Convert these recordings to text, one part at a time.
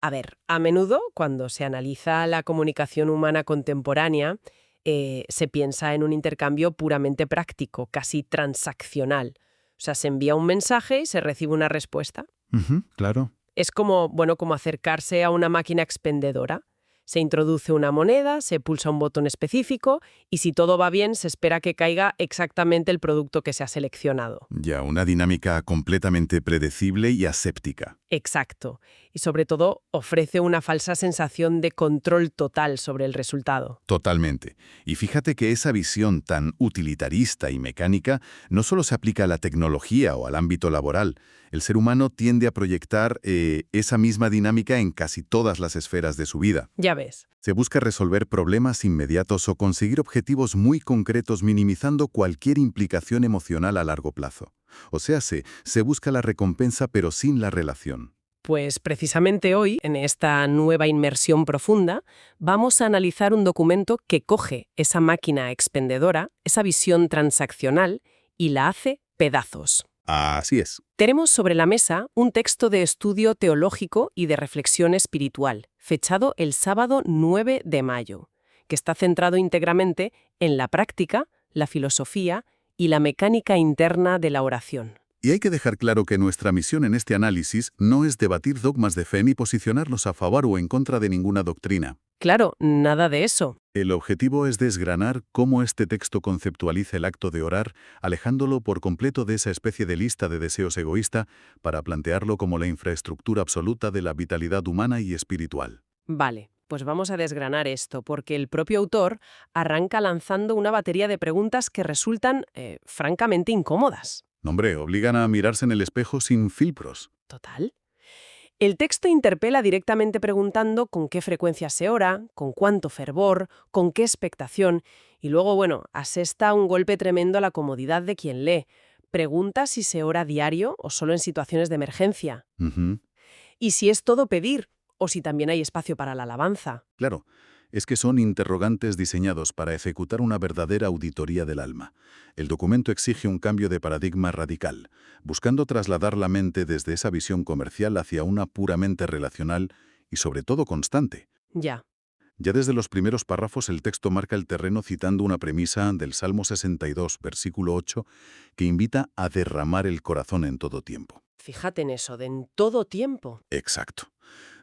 A ver, a menudo, cuando se analiza la comunicación humana contemporánea, se piensa en un intercambio puramente práctico, casi transaccional. O sea, se envía un mensaje y se recibe una respuesta. Ujú, claro. Es como, bueno, como acercarse a una máquina expendedora. Se introduce una moneda, se pulsa un botón específico y si todo va bien se espera que caiga exactamente el producto que se ha seleccionado. Ya, una dinámica completamente predecible y aséptica. Exacto. Y sobre todo ofrece una falsa sensación de control total sobre el resultado. Totalmente. Y fíjate que esa visión tan utilitarista y mecánica no solo se aplica a la tecnología o al ámbito laboral. El ser humano tiende a proyectar esa misma dinámica en casi todas las esferas de su vida. Ya ves. Se busca resolver problemas inmediatos o conseguir objetivos muy concretos minimizando cualquier implicación emocional a largo plazo. O sea, se busca la recompensa pero sin la relación. Pues precisamente hoy, en esta nueva inmersión profunda, vamos a analizar un documento que coge esa máquina expendedora, esa visión transaccional, y la hace pedazos. Así es. Tenemos sobre la mesa un texto de estudio teológico y de reflexión espiritual, fechado el sábado 9 de mayo, que está centrado íntegramente en la práctica, la filosofía y la mecánica interna de la oración. Y hay que dejar claro que nuestra misión en este análisis no es debatir dogmas de fe ni posicionarnos a favor o en contra de ninguna doctrina. Claro, nada de eso. El objetivo es desgranar cómo este texto conceptualiza el acto de orar, alejándolo por completo de esa especie de lista de deseos egoísta para plantearlo como la infraestructura absoluta de la vitalidad humana y espiritual. Vale, pues vamos a desgranar esto, porque el propio autor arranca lanzando una batería de preguntas que resultan, francamente incómodas. No, hombre, obligan a mirarse en el espejo sin filtros. Total. El texto interpela directamente preguntando con qué frecuencia se ora, con cuánto fervor, con qué expectación, y luego, bueno, asesta un golpe tremendo a la comodidad de quien lee. Pregunta si se ora diario o solo en situaciones de emergencia. Ujú. Y si es todo pedir, o si también hay espacio para la alabanza. Claro, es que son interrogantes diseñados para ejecutar una verdadera auditoría del alma. El documento exige un cambio de paradigma radical, buscando trasladar la mente desde esa visión comercial hacia una puramente relacional y sobre todo constante. Ya. Ya desde los primeros párrafos el texto marca el terreno citando una premisa del Salmo 62, versículo 8, que invita a derramar el corazón en todo tiempo. Fíjate en eso, de en todo tiempo. Exacto.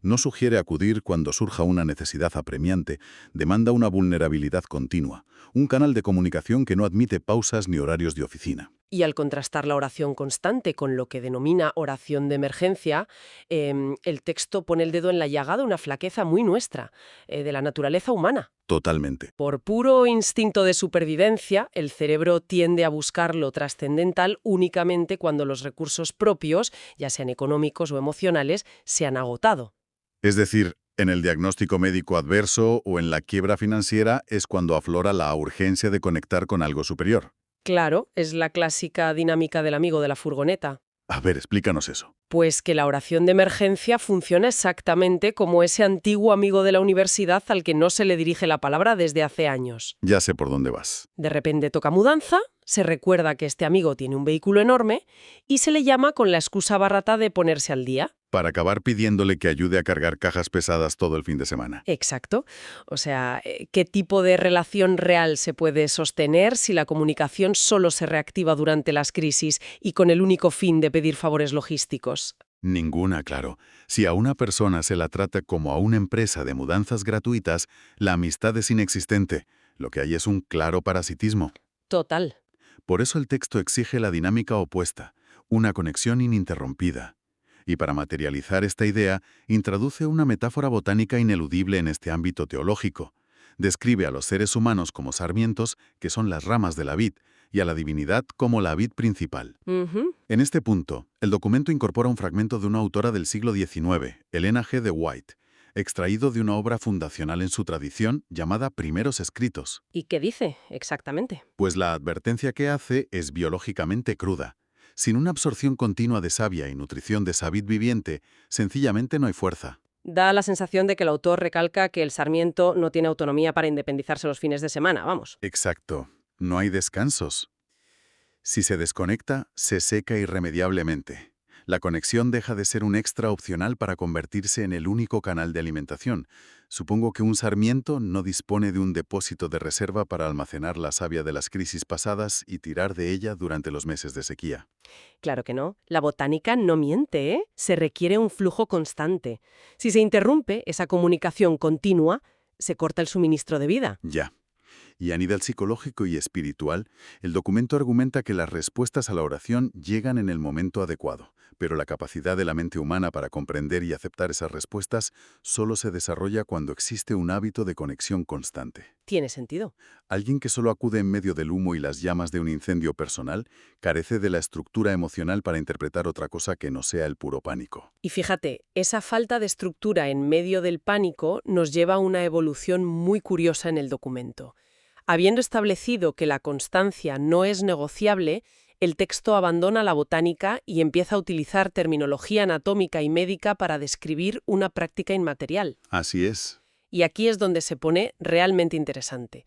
No sugiere acudir cuando surja una necesidad apremiante, demanda una vulnerabilidad continua, un canal de comunicación que no admite pausas ni horarios de oficina. Y al contrastar la oración constante con lo que denomina oración de emergencia, el texto pone el dedo en la llaga de una flaqueza muy nuestra, de la naturaleza humana. Totalmente. Por puro instinto de supervivencia, el cerebro tiende a buscar lo trascendental únicamente cuando los recursos propios, ya sean económicos o emocionales, se han agotado. Es decir, en el diagnóstico médico adverso o en la quiebra financiera es cuando aflora la urgencia de conectar con algo superior. Claro, es la clásica dinámica del amigo de la furgoneta. A ver, explícanos eso. Pues que la oración de emergencia funciona exactamente como ese antiguo amigo de la universidad al que no se le dirige la palabra desde hace años. Ya sé por dónde vas. De repente toca mudanza, se recuerda que este amigo tiene un vehículo enorme y se le llama con la excusa barata de ponerse al día. Para acabar pidiéndole que ayude a cargar cajas pesadas todo el fin de semana. Exacto. O sea, ¿qué tipo de relación real se puede sostener si la comunicación solo se reactiva durante las crisis y con el único fin de pedir favores logísticos? Ninguna, claro. Si a una persona se la trata como a una empresa de mudanzas gratuitas, la amistad es inexistente. Lo que hay es un claro parasitismo. Total. Por eso el texto exige la dinámica opuesta, una conexión ininterrumpida. Y para materializar esta idea, introduce una metáfora botánica ineludible en este ámbito teológico. Describe a los seres humanos como sarmientos, que son las ramas de la vid, y a la divinidad como la vid principal. Ujú. En este punto, el documento incorpora un fragmento de una autora del siglo XIX, Elena G. de White, extraído de una obra fundacional en su tradición llamada Primeros Escritos. ¿Y qué dice exactamente? Pues la advertencia que hace es biológicamente cruda. Sin una absorción continua de savia y nutrición de esa vid viviente, sencillamente no hay fuerza. Da la sensación de que el autor recalca que el sarmiento no tiene autonomía para independizarse los fines de semana, vamos. Exacto. No hay descansos. Si se desconecta, se seca irremediablemente. La conexión deja de ser un extra opcional para convertirse en el único canal de alimentación. Supongo que un sarmiento no dispone de un depósito de reserva para almacenar la savia de las crisis pasadas y tirar de ella durante los meses de sequía. Claro que no. La botánica no miente, ¿eh? Se requiere un flujo constante. Si se interrumpe esa comunicación continua, se corta el suministro de vida. Ya. Y a nivel psicológico y espiritual, el documento argumenta que las respuestas a la oración llegan en el momento adecuado, pero la capacidad de la mente humana para comprender y aceptar esas respuestas solo se desarrolla cuando existe un hábito de conexión constante. Tiene sentido. Alguien que solo acude en medio del humo y las llamas de un incendio personal carece de la estructura emocional para interpretar otra cosa que no sea el puro pánico. Y fíjate, esa falta de estructura en medio del pánico nos lleva a una evolución muy curiosa en el documento. Habiendo establecido que la constancia no es negociable, el texto abandona la botánica y empieza a utilizar terminología anatómica y médica para describir una práctica inmaterial. Así es. Y aquí es donde se pone realmente interesante,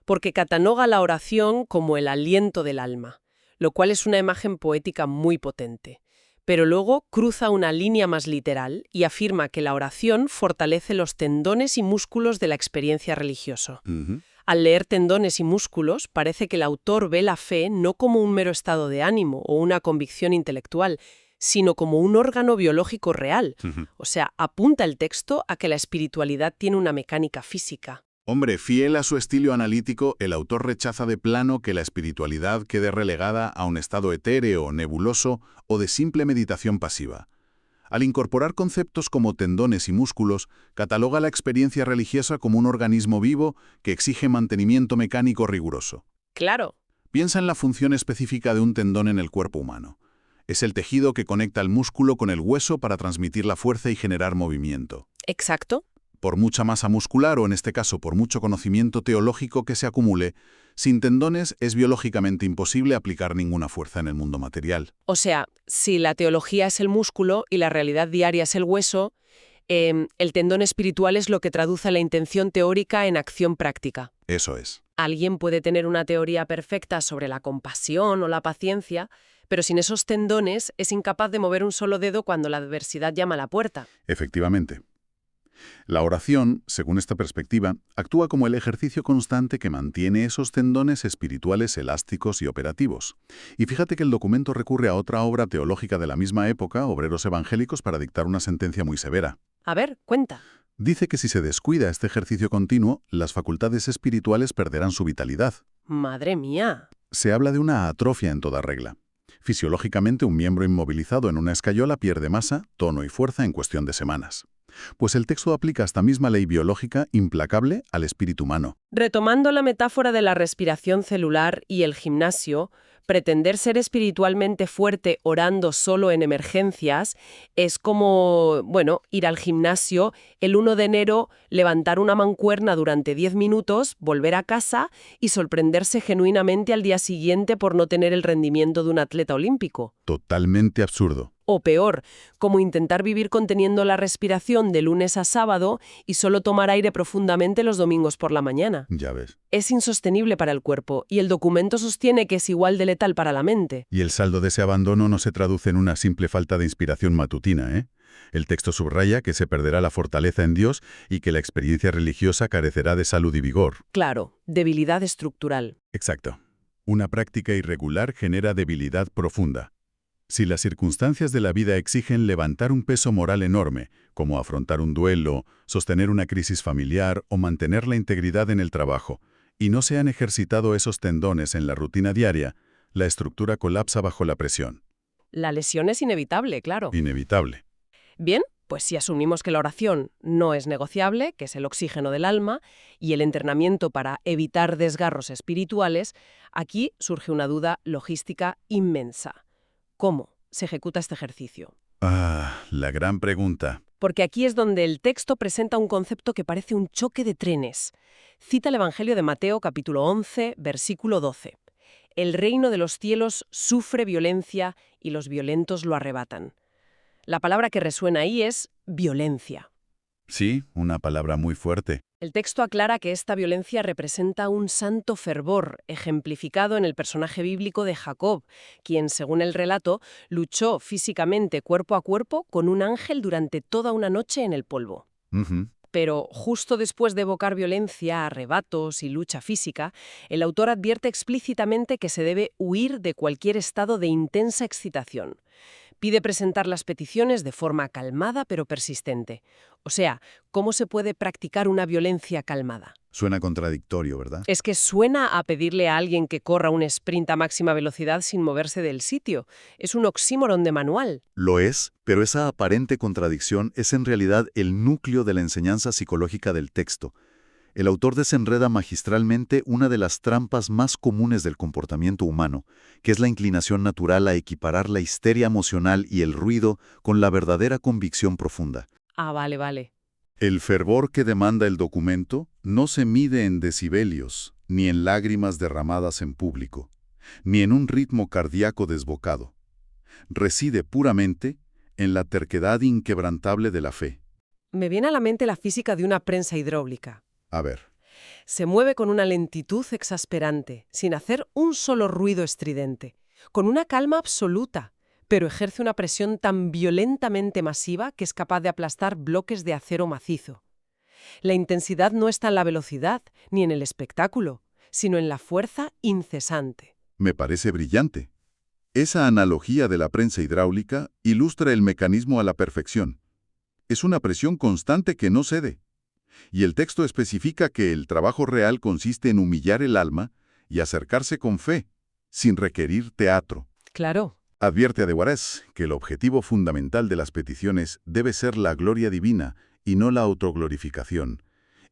porque cataloga la oración como el aliento del alma, lo cual es una imagen poética muy potente. Pero luego cruza una línea más literal y afirma que la oración fortalece los tendones y músculos de la experiencia religiosa. Ujú. Al leer tendones y músculos, parece que el autor ve la fe no como un mero estado de ánimo o una convicción intelectual, sino como un órgano biológico real. Ujú. O sea, apunta el texto a que la espiritualidad tiene una mecánica física. Hombre, fiel a su estilo analítico, el autor rechaza de plano que la espiritualidad quede relegada a un estado etéreo, nebuloso o de simple meditación pasiva. Al incorporar conceptos como tendones y músculos, cataloga la experiencia religiosa como un organismo vivo que exige mantenimiento mecánico riguroso. Claro, Piensa en la función específica de un tendón en el cuerpo humano. Es el tejido que conecta el músculo con el hueso para transmitir la fuerza y generar movimiento. exacto. Por mucha masa muscular o en este caso por mucho conocimiento teológico que se acumule, sin tendones es biológicamente imposible aplicar ninguna fuerza en el mundo material. O sea, si la teología es el músculo y la realidad diaria es el hueso, el tendón espiritual es lo que traduce la intención teórica en acción práctica. Eso es. Alguien puede tener una teoría perfecta sobre la compasión o la paciencia, pero sin esos tendones es incapaz de mover un solo dedo cuando la adversidad llama a la puerta. Efectivamente. La oración, según esta perspectiva, actúa como el ejercicio constante que mantiene esos tendones espirituales elásticos y operativos. Y fíjate que el documento recurre a otra obra teológica de la misma época, Obreros Evangélicos, para dictar una sentencia muy severa. A ver, cuenta. Dice que si se descuida este ejercicio continuo, las facultades espirituales perderán su vitalidad. Madre mía. Se habla de una atrofia en toda regla. Fisiológicamente, un miembro inmovilizado en una escayola pierde masa, tono y fuerza en cuestión de semanas. Pues el texto aplica esta misma ley biológica implacable al espíritu humano. Retomando la metáfora de la respiración celular y el gimnasio, pretender ser espiritualmente fuerte orando solo en emergencias es como, bueno, ir al gimnasio el 1 de enero, levantar una mancuerna durante 10 minutos, volver a casa y sorprenderse genuinamente al día siguiente por no tener el rendimiento de un atleta olímpico. Totalmente absurdo. O peor, como intentar vivir conteniendo la respiración de lunes a sábado y solo tomar aire profundamente los domingos por la mañana. Ya ves. Es insostenible para el cuerpo y el documento sostiene que es igual de letal para la mente. Y el saldo de ese abandono no se traduce en una simple falta de inspiración matutina, ¿eh? El texto subraya que se perderá la fortaleza en Dios y que la experiencia religiosa carecerá de salud y vigor. Claro, debilidad estructural. Exacto. Una práctica irregular genera debilidad profunda. Si las circunstancias de la vida exigen levantar un peso moral enorme, como afrontar un duelo, sostener una crisis familiar o mantener la integridad en el trabajo, y no se han ejercitado esos tendones en la rutina diaria, la estructura colapsa bajo la presión. La lesión es inevitable, claro. Inevitable. Bien, pues si asumimos que la oración no es negociable, que es el oxígeno del alma, y el entrenamiento para evitar desgarros espirituales, aquí surge una duda logística inmensa. ¿Cómo se ejecuta este ejercicio? La gran pregunta. Porque aquí es donde el texto presenta un concepto que parece un choque de trenes. Cita el Evangelio de Mateo capítulo 11, versículo 12. El reino de los cielos sufre violencia y los violentos lo arrebatan. La palabra que resuena ahí es violencia. Sí, una palabra muy fuerte. El texto aclara que esta violencia representa un santo fervor, ejemplificado en el personaje bíblico de Jacob, quien, según el relato, luchó físicamente cuerpo a cuerpo con un ángel durante toda una noche en el polvo. Ujú. Pero justo después de evocar violencia, arrebatos y lucha física, el autor advierte explícitamente que se debe huir de cualquier estado de intensa excitación. Pide presentar las peticiones de forma calmada pero persistente. O sea, ¿cómo se puede practicar una violencia calmada? Suena contradictorio, ¿verdad? Es que suena a pedirle a alguien que corra un sprint a máxima velocidad sin moverse del sitio. Es un oxímoron de manual. Lo es, pero esa aparente contradicción es en realidad el núcleo de la enseñanza psicológica del texto. El autor desenreda magistralmente una de las trampas más comunes del comportamiento humano, que es la inclinación natural a equiparar la histeria emocional y el ruido con la verdadera convicción profunda. Ah, vale, vale. El fervor que demanda el documento no se mide en decibelios, ni en lágrimas derramadas en público, ni en un ritmo cardíaco desbocado. Reside puramente en la terquedad inquebrantable de la fe. Me viene a la mente la física de una prensa hidráulica. A ver, Se mueve con una lentitud exasperante, sin hacer un solo ruido estridente, con una calma absoluta, pero ejerce una presión tan violentamente masiva que es capaz de aplastar bloques de acero macizo. La intensidad no está en la velocidad ni en el espectáculo, sino en la fuerza incesante. me parece brillante. Esa analogía de la prensa hidráulica ilustra el mecanismo a la perfección. Es una presión constante que no cede. Y el texto especifica que el trabajo real consiste en humillar el alma y acercarse con fe, sin requerir teatro. Claro. Advierte a De Guares que el objetivo fundamental de las peticiones debe ser la gloria divina y no la autoglorificación.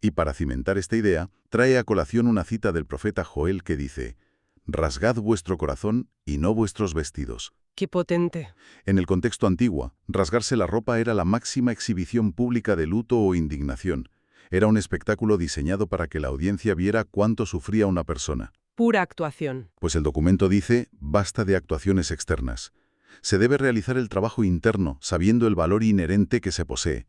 Y para cimentar esta idea, trae a colación una cita del profeta Joel que dice: «Rasgad vuestro corazón y no vuestros vestidos». Qué potente. En el contexto antiguo, rasgarse la ropa era la máxima exhibición pública de luto o indignación. Era un espectáculo diseñado para que la audiencia viera cuánto sufría una persona. Pura actuación. Pues el documento dice, basta de actuaciones externas. Se debe realizar el trabajo interno, sabiendo el valor inherente que se posee.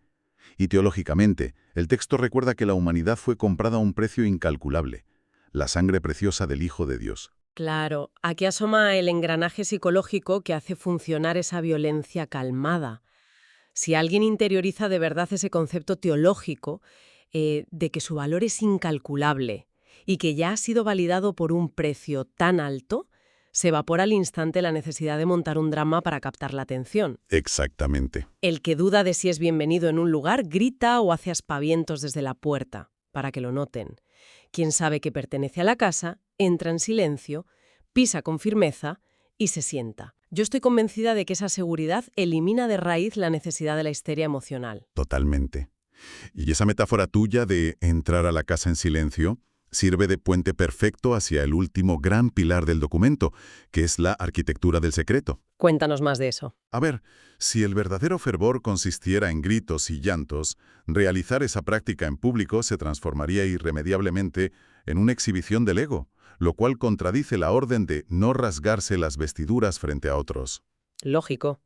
Y teológicamente, el texto recuerda que la humanidad fue comprada a un precio incalculable, la sangre preciosa del Hijo de Dios. Claro, aquí asoma el engranaje psicológico que hace funcionar esa violencia calmada. Si alguien interioriza de verdad ese concepto teológico, de que su valor es incalculable y que ya ha sido validado por un precio tan alto, se evapora al instante la necesidad de montar un drama para captar la atención. Exactamente. El que duda de si es bienvenido en un lugar grita o hace aspavientos desde la puerta, para que lo noten. Quien sabe que pertenece a la casa, entra en silencio, pisa con firmeza y se sienta. Yo estoy convencida de que esa seguridad elimina de raíz la necesidad de la histeria emocional. Totalmente. Y esa metáfora tuya de entrar a la casa en silencio sirve de puente perfecto hacia el último gran pilar del documento, que es la arquitectura del secreto. Cuéntanos más de eso. A ver, si el verdadero fervor consistiera en gritos y llantos, realizar esa práctica en público se transformaría irremediablemente en una exhibición del ego, lo cual contradice la orden de no rasgarse las vestiduras frente a otros. Lógico.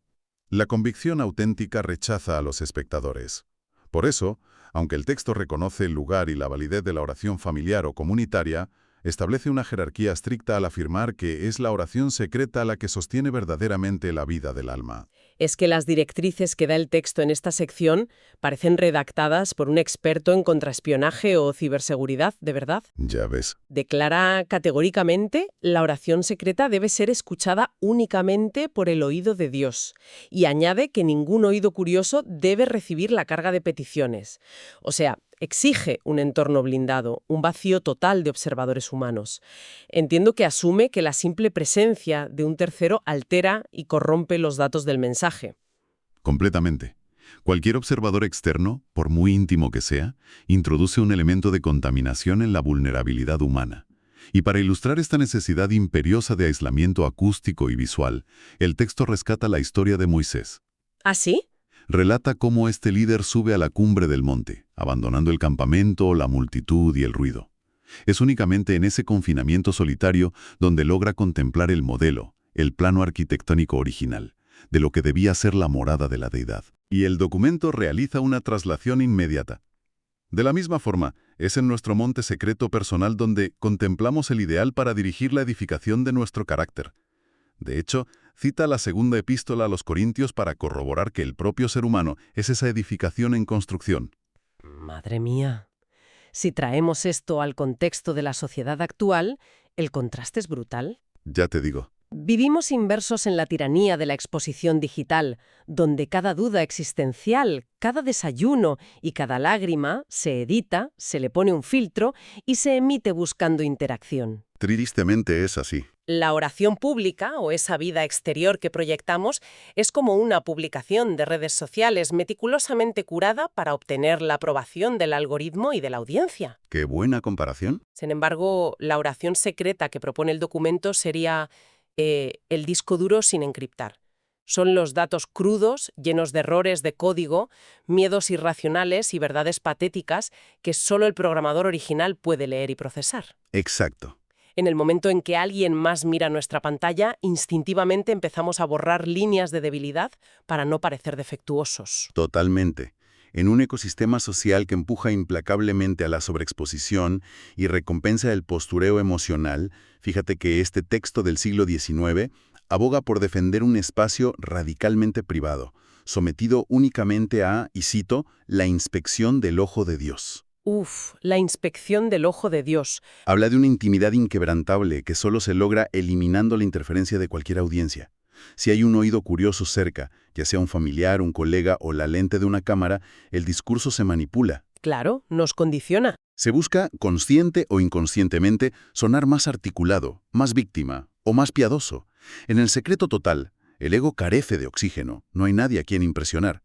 La convicción auténtica rechaza a los espectadores. Por eso, aunque el texto reconoce el lugar y la validez de la oración familiar o comunitaria, establece una jerarquía estricta al afirmar que es la oración secreta la que sostiene verdaderamente la vida del alma. Es que las directrices que da el texto en esta sección parecen redactadas por un experto en contraespionaje o ciberseguridad, ¿de verdad? Ya ves. Declara categóricamente la oración secreta debe ser escuchada únicamente por el oído de Dios y añade que ningún oído curioso debe recibir la carga de peticiones. O sea, exige un entorno blindado, un vacío total de observadores humanos. Entiendo que asume que la simple presencia de un tercero altera y corrompe los datos del mensaje. Completamente. Cualquier observador externo, por muy íntimo que sea, introduce un elemento de contaminación en la vulnerabilidad humana. Y para ilustrar esta necesidad imperiosa de aislamiento acústico y visual, el texto rescata la historia de Moisés. ¿Ah, sí? Relata cómo este líder sube a la cumbre del monte, abandonando el campamento, la multitud y el ruido. Es únicamente en ese confinamiento solitario donde logra contemplar el modelo, el plano arquitectónico original, de lo que debía ser la morada de la deidad. Y el documento realiza una traslación inmediata. De la misma forma, es en nuestro monte secreto personal donde contemplamos el ideal para dirigir la edificación de nuestro carácter. De hecho, cita la segunda epístola a los Corintios para corroborar que el propio ser humano es esa edificación en construcción. Madre mía. Si traemos esto al contexto de la sociedad actual, el contraste es brutal. Ya te digo. Vivimos inmersos en la tiranía de la exposición digital, donde cada duda existencial, cada desayuno y cada lágrima se edita, se le pone un filtro y se emite buscando interacción. Tristemente es así. La oración pública, o esa vida exterior que proyectamos, es como una publicación de redes sociales meticulosamente curada para obtener la aprobación del algoritmo y de la audiencia. ¡Qué buena comparación! Sin embargo, la oración secreta que propone el documento sería el disco duro sin encriptar. Son los datos crudos, llenos de errores de código, miedos irracionales y verdades patéticas que solo el programador original puede leer y procesar. Exacto. En el momento en que alguien más mira nuestra pantalla, instintivamente empezamos a borrar líneas de debilidad para no parecer defectuosos. Totalmente. En un ecosistema social que empuja implacablemente a la sobreexposición y recompensa el postureo emocional, fíjate que este texto del siglo XIX aboga por defender un espacio radicalmente privado, sometido únicamente a, y cito, la inspección del ojo de Dios. La inspección del ojo de Dios. Habla de una intimidad inquebrantable que solo se logra eliminando la interferencia de cualquier audiencia. Si hay un oído curioso cerca, ya sea un familiar, un colega o la lente de una cámara, el discurso se manipula. Claro, nos condiciona. Se busca, consciente o inconscientemente, sonar más articulado, más víctima o más piadoso. En el secreto total, el ego carece de oxígeno, no hay nadie a quien impresionar.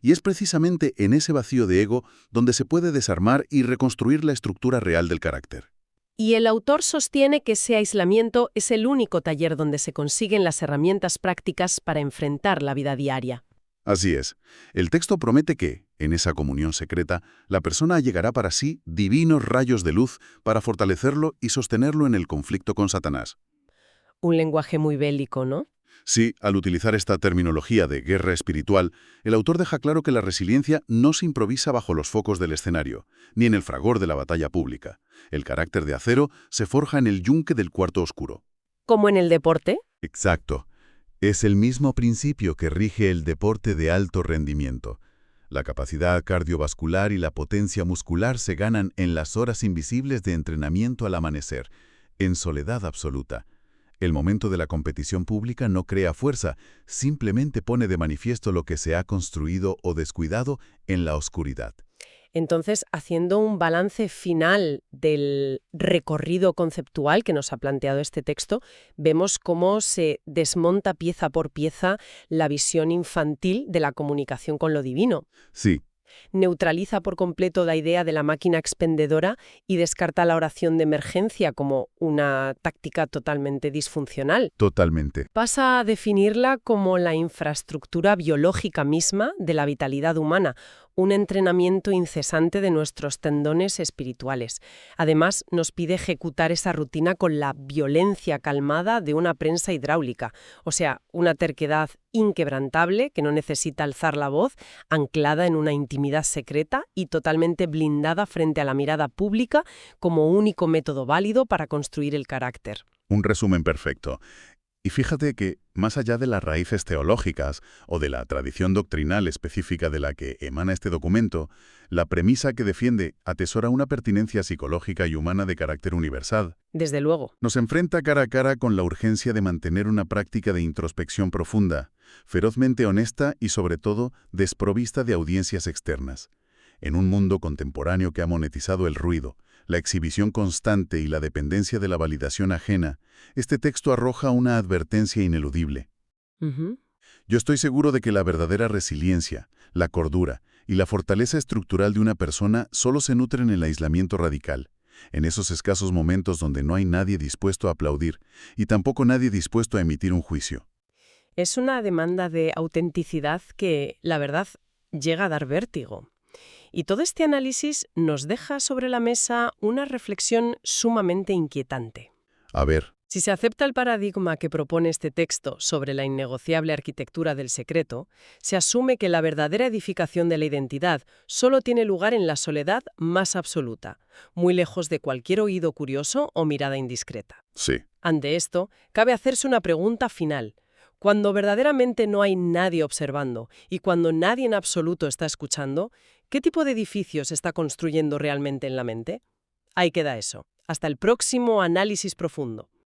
Y es precisamente en ese vacío de ego donde se puede desarmar y reconstruir la estructura real del carácter. Y el autor sostiene que ese aislamiento es el único taller donde se consiguen las herramientas prácticas para enfrentar la vida diaria. Así es. El texto promete que, en esa comunión secreta, la persona allegará para sí divinos rayos de luz para fortalecerlo y sostenerlo en el conflicto con Satanás. Un lenguaje muy bélico, ¿no? Sí, al utilizar esta terminología de guerra espiritual, el autor deja claro que la resiliencia no se improvisa bajo los focos del escenario, ni en el fragor de la batalla pública. El carácter de acero se forja en el yunque del cuarto oscuro. ¿Como en el deporte? Exacto. Es el mismo principio que rige el deporte de alto rendimiento. La capacidad cardiovascular y la potencia muscular se ganan en las horas invisibles de entrenamiento al amanecer, en soledad absoluta. El momento de la competición pública no crea fuerza, simplemente pone de manifiesto lo que se ha construido o descuidado en la oscuridad. Entonces, haciendo un balance final del recorrido conceptual que nos ha planteado este texto, vemos cómo se desmonta pieza por pieza la visión infantil de la comunicación con lo divino. Sí. Neutraliza por completo la idea de la máquina expendedora y descarta la oración de emergencia como una táctica totalmente disfuncional. Totalmente. Pasa a definirla como la infraestructura biológica misma de la vitalidad humana, un entrenamiento incesante de nuestros tendones espirituales. Además, nos pide ejecutar esa rutina con la violencia calmada de una prensa hidráulica, o sea, una terquedad inquebrantable que no necesita alzar la voz, anclada en una intimidad secreta y totalmente blindada frente a la mirada pública como único método válido para construir el carácter. Un resumen perfecto. Y fíjate que, más allá de las raíces teológicas o de la tradición doctrinal específica de la que emana este documento, la premisa que defiende atesora una pertinencia psicológica y humana de carácter universal. Desde luego. Nos enfrenta cara a cara con la urgencia de mantener una práctica de introspección profunda, ferozmente honesta y, sobre todo, desprovista de audiencias externas. En un mundo contemporáneo que ha monetizado el ruido, la exhibición constante y la dependencia de la validación ajena, este texto arroja una advertencia ineludible. Yo estoy seguro de que la verdadera resiliencia, la cordura y la fortaleza estructural de una persona solo se nutren en el aislamiento radical, en esos escasos momentos donde no hay nadie dispuesto a aplaudir y tampoco nadie dispuesto a emitir un juicio. Es una demanda de autenticidad que, la verdad, llega a dar vértigo. Y todo este análisis nos deja sobre la mesa una reflexión sumamente inquietante. A ver. Si se acepta el paradigma que propone este texto sobre la innegociable arquitectura del secreto, se asume que la verdadera edificación de la identidad solo tiene lugar en la soledad más absoluta, muy lejos de cualquier oído curioso o mirada indiscreta. Sí. Ante esto, cabe hacerse una pregunta final. Cuando verdaderamente no hay nadie observando y cuando nadie en absoluto está escuchando, ¿qué tipo de edificio se está construyendo realmente en la mente? Ahí queda eso. Hasta el próximo análisis profundo.